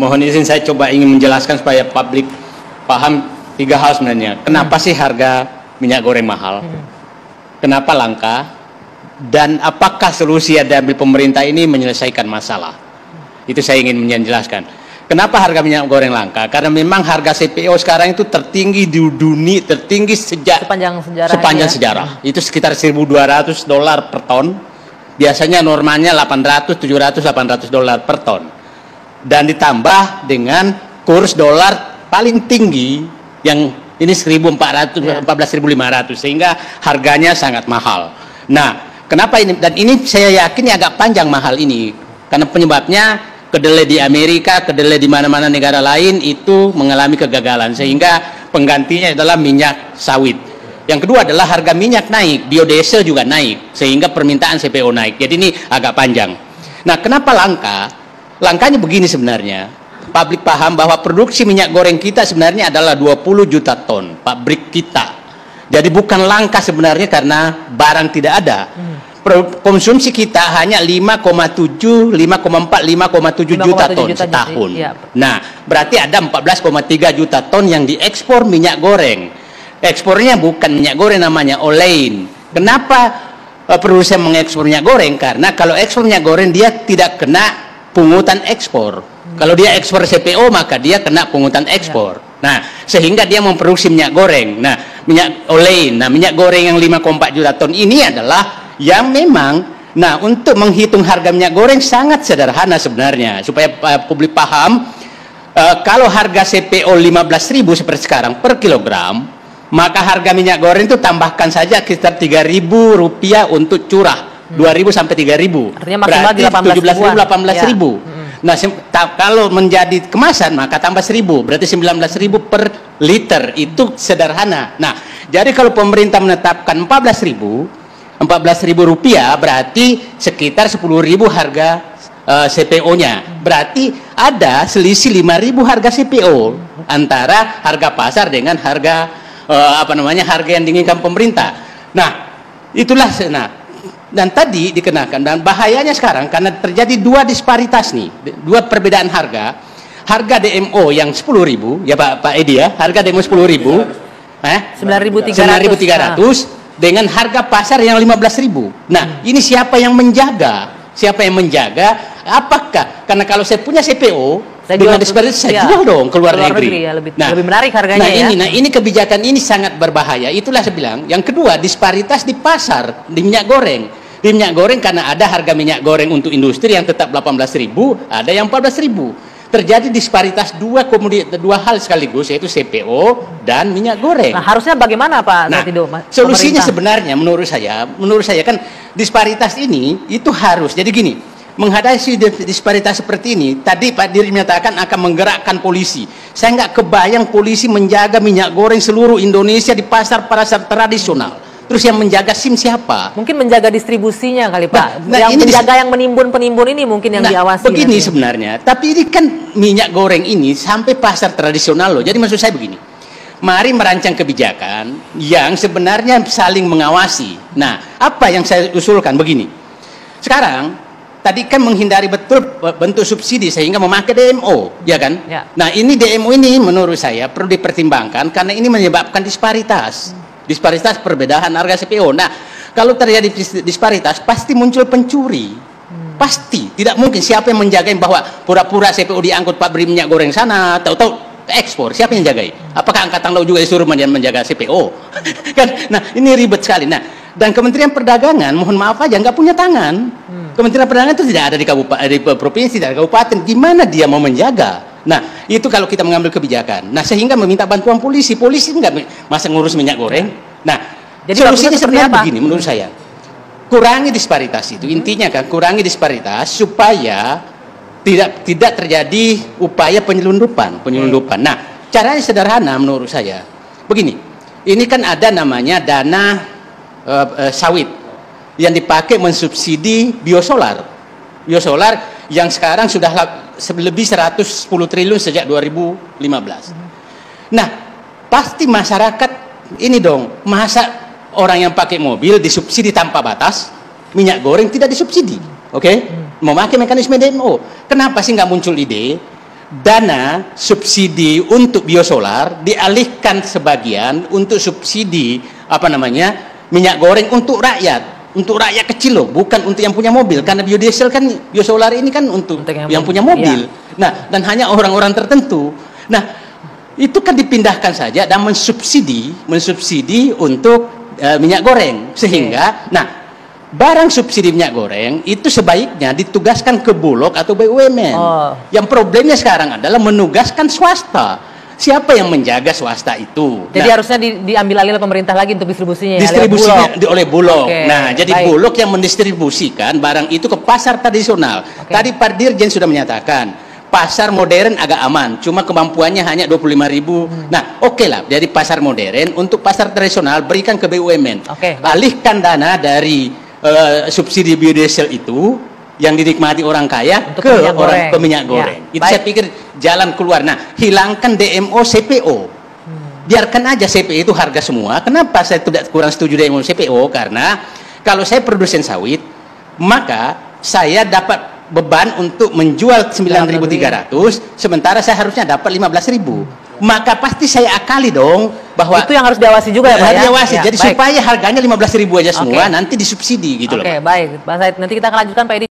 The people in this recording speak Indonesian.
Mohon izin saya coba ingin menjelaskan supaya publik paham 3 hal sebenarnya. Kenapa sih harga minyak goreng mahal? Kenapa langka? Dan apakah solusi yang diambil pemerintah ini menyelesaikan masalah? Itu saya ingin menjelaskan. Kenapa harga minyak goreng langka? Karena memang harga CPO sekarang itu tertinggi di dunia, tertinggi sejak sepanjang sejarah. Itu sekitar $1.200 per ton. Biasanya normalnya 800, 700, 800 dolar per ton. Dan ditambah dengan kurs dolar paling tinggi yang ini 1.400, 14.500, sehingga harganya sangat mahal. Nah, kenapa ini? Dan ini saya yakin agak panjang mahal ini, karena penyebabnya kedelai di Amerika, kedelai di mana-mana negara lain itu mengalami kegagalan, sehingga penggantinya adalah minyak sawit. Yang kedua adalah harga minyak naik, biodiesel juga naik, sehingga permintaan CPO naik. Jadi ini agak panjang. Nah, kenapa langka? Langkanya begini sebenarnya. Publik paham bahwa produksi minyak goreng kita sebenarnya adalah 20 juta ton, pabrik kita. Jadi bukan langka sebenarnya karena barang tidak ada. Konsumsi kita hanya 5,7, 5,4, 5,7 juta ton setahun. Nah, berarti ada 14,3 juta ton yang diekspor minyak goreng. Ekspornya bukan minyak goreng, namanya olein. Kenapa perlu saya mengekspor minyak goreng? Karena kalau ekspor minyak goreng dia tidak kena pungutan ekspor. Kalau dia ekspor CPO maka dia kena pungutan ekspor. Nah, sehingga dia memproduksi minyak goreng. Nah, minyak olein. Nah, minyak goreng yang 5,4 juta ton ini adalah yang memang, nah, untuk menghitung harga minyak goreng sangat sederhana sebenarnya, supaya publik paham. Kalau harga CPO 15.000 seperti sekarang per kilogram, maka harga minyak goreng itu tambahkan saja sekitar Rp3.000 untuk curah. 2.000 sampai 3.000. Artinya maksimal di 17.000, 18.000. Nah, kalau menjadi kemasan maka tambah 1.000, berarti 19.000 per liter. Itu sederhana. Nah, jadi kalau pemerintah menetapkan 14.000 rupiah, berarti sekitar 10.000 harga CPO-nya. Berarti ada selisih 5.000 harga CPO antara harga pasar dengan harga harga yang diinginkan pemerintah. Nah, itulah. Dan tadi dikenakan, dan bahayanya sekarang karena terjadi dua disparitas nih, dua perbedaan harga. Harga DMO yang 10.000, ya Pak Edi ya, harga DMO 10.000, 9.300 dengan harga pasar yang 15.000. Nah, ini siapa yang menjaga? Siapa yang menjaga? Apakah karena kalau saya punya CPO dengan disparitas saya jual dong ke luar negeri. Ya, lebih menarik harganya. Ini kebijakan ini sangat berbahaya. Itulah saya bilang. Yang kedua, disparitas di pasar di minyak goreng. Di minyak goreng karena ada harga minyak goreng untuk industri yang tetap 18.000, ada yang 14.000. Terjadi disparitas dua hal sekaligus, yaitu CPO dan minyak goreng. Nah, harusnya bagaimana Pak Satido? Solusinya sebenarnya menurut saya kan disparitas ini itu harus. Jadi gini, menghadapi disparitas seperti ini, tadi Pak Dirjen menyatakan akan menggerakkan polisi. Saya nggak kebayang polisi menjaga minyak goreng seluruh Indonesia di pasar-pasar tradisional. Terus yang menjaga SIM siapa? Mungkin menjaga distribusinya kali Pak. Yang menjaga yang penimbun ini mungkin yang diawasi. Begini nanti. Sebenarnya, tapi ini kan minyak goreng ini sampai pasar tradisional loh. Jadi maksud saya begini, mari merancang kebijakan yang sebenarnya saling mengawasi. Nah, apa yang saya usulkan begini. Sekarang tadi kan menghindari betul bentuk subsidi sehingga memakai DMO, ya kan? Ya. Nah, ini DMO ini menurut saya perlu dipertimbangkan karena ini menyebabkan disparitas. Disparitas perbedaan harga CPO. Nah, kalau terjadi disparitas pasti muncul pencuri. Pasti. Tidak mungkin siapa yang menjagain bahwa pura-pura CPO diangkut pabrik minyak goreng sana, tahu-tahu ekspor. Siapa yang jagai? Apakah Angkatan Laut juga disuruh menjaga CPO? Kan? Nah, ini ribet sekali. Nah, dan Kementerian Perdagangan, mohon maaf aja, nggak punya tangan. Kementerian Perdagangan itu tidak ada di provinsi, tidak ada di kabupaten. Gimana dia mau menjaga? Nah, itu kalau kita mengambil kebijakan. Nah, sehingga meminta bantuan polisi. Polisi nggak masa ngurus minyak goreng. Nah, jadi solusinya sebenarnya begini menurut saya. Kurangi disparitas itu. Intinya kan kurangi disparitas supaya tidak terjadi upaya penyelundupan. Nah, caranya sederhana menurut saya. Begini. Ini kan ada namanya dana sawit yang dipakai mensubsidi biosolar. Biosolar yang sekarang sudah lebih 110 triliun sejak 2015. Nah, pasti masyarakat ini dong, masa orang yang pakai mobil disubsidi tanpa batas, minyak goreng tidak disubsidi, oke? Memakai mekanisme DMO. Kenapa sih nggak muncul ide dana subsidi untuk biosolar dialihkan sebagian untuk subsidi minyak goreng untuk rakyat kecil loh, bukan untuk yang punya mobil, karena biodiesel kan, biosolar ini kan untuk yang punya mobil. Nah, dan hanya orang-orang tertentu. Nah, itu kan dipindahkan saja dan mensubsidi untuk minyak goreng, sehingga barang subsidi minyak goreng itu sebaiknya ditugaskan ke Bulog atau BUMN. Yang problemnya sekarang adalah menugaskan swasta. Siapa yang menjaga swasta itu? Jadi harusnya diambil alih oleh pemerintah lagi untuk distribusinya. Distribusinya oleh Bulog. Jadi Bulog yang mendistribusikan barang itu ke pasar tradisional. Tadi Pak Dirjen sudah menyatakan pasar modern agak aman, cuma kemampuannya hanya 25.000. Nah, oke lah, dari pasar modern untuk pasar tradisional berikan ke BUMN. Alihkan dana dari subsidi biodiesel itu yang dinikmati orang kaya untuk ke minyak goreng. Itu saya pikir jalan keluar. Nah, hilangkan DMO CPO. Biarkan aja CPO itu harga semua. Kenapa saya tidak kurang setuju DMO CPO? Karena kalau saya produsen sawit, maka saya dapat beban untuk menjual 9.300, sementara saya harusnya dapat 15.000. Maka pasti saya akali dong bahwa itu yang harus diawasi juga ya Pak ya? Diawasi. Jadi supaya harganya 15.000 aja semua, nanti disubsidi gitu loh. Baik Pak Said, nanti kita akan lanjutkan Pak Edi.